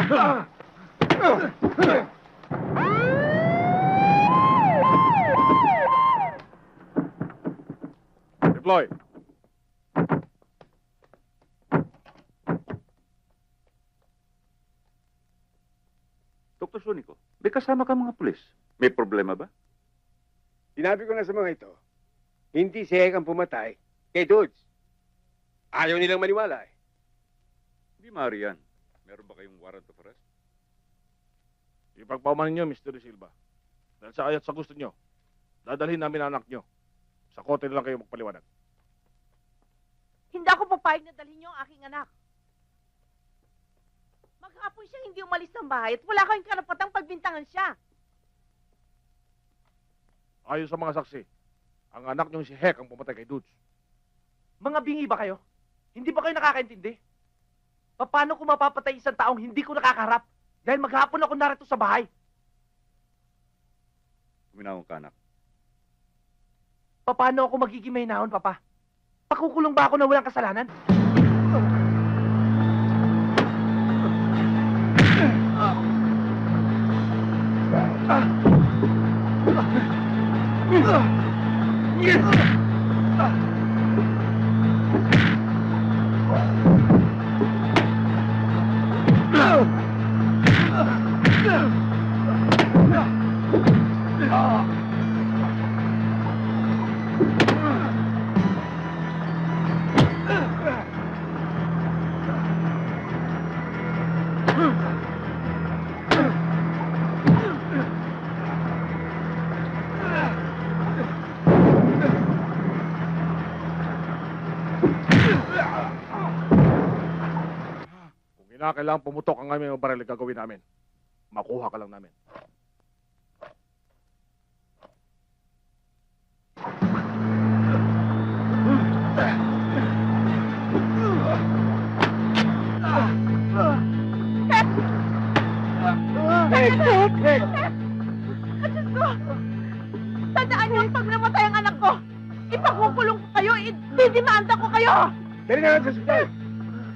Deploy. Dr. Sonico, may kasama ka mga pulis. May problema ba? Sinabi ko na sa mga ito, hindi si Hek ang pumatay kay Dodge. Ayaw nilang maniwala eh. Hindi maaari yan. Meron ba kayong warrant of arrest? Ipagpaumanin niyo, Mr. De Silva. Dahil sa ayat sa gusto niyo, dadalhin namin ang anak niyo. Sa kote na lang kayo magpaliwanag. Hindi ako papayag na dalhin niyo ang aking anak. Maghapon siya hindi umalis ng bahay at wala kayong karapatang pagbintangan siya. Ayon sa mga saksi, ang anak niyong si Hek ang pumatay kay Dodge. Mga bingi ba kayo? Hindi ba kayo nakakaintindi? Paano ko mapapatay isang taong hindi ko nakakaharap? Dahil maghapon ako narito sa bahay. Kuminahon ka, anak. Paano ako magiging mahinahon, Papa? Pakukulong ba ako na walang kasalanan? Kung kinakailangan pumutok ang aming baril, gagawin namin. Makuha ka lang namin. Hek! Diyos ko! Tandaan niyo, pag namatay ang anak ko, ipakukulong ko kayo, ididimanda ko kayo! Dali na lang sa ospital.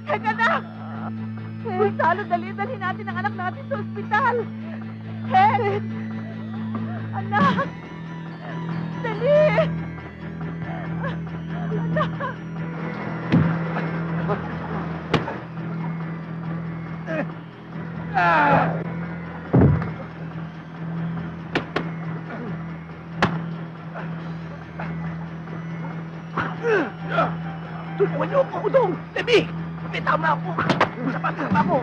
Hek, anak! Gonzalo, dali natin ang anak natin sa ospital! Hek! Anak! Dali! Anak! Tulungan niyo ako doon! Lebi! Bitaw na ako! Sapat ako!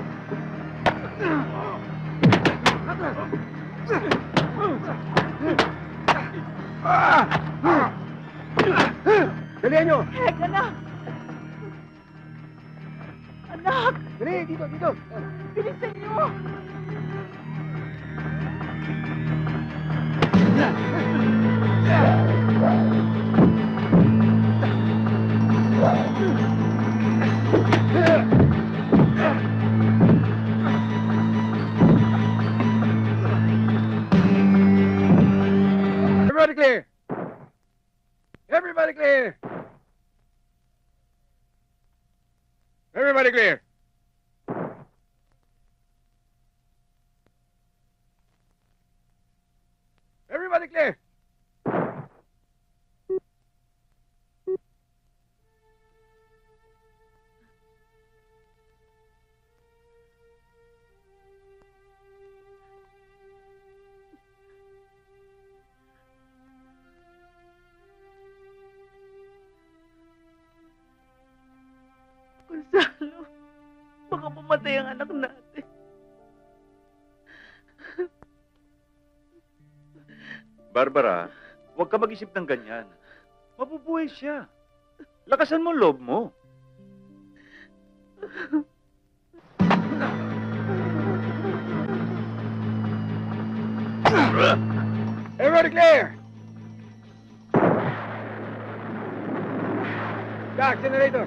Dalihan nyo! Hek, anak! Anak! Dali, dito. Bilisan niyo! Everybody clear! Everybody clear! Everybody clear! Everybody clear! Gonzalo, baka pumatay ang anak natin. Barbara, huwag ka mag-isip ng ganyan. Mabubuhay siya. Lakasan mo ang loob mo. Everybody clear! Jack, generator!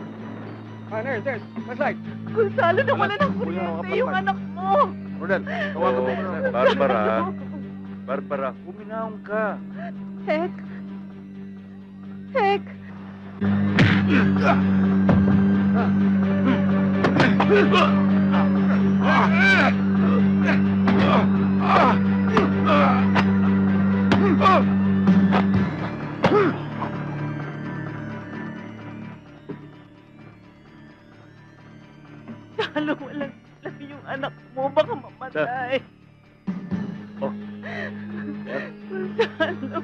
Nurse, flashlight! Gonzalo, nawala ng kuryente yung anak mo. Rodel, tawagan mo muna. Barbara, huminahon ka. Hek! Hek! Gonzalo, walang lang yung anak mo. Baka mamatay. Oh. Gonzalo.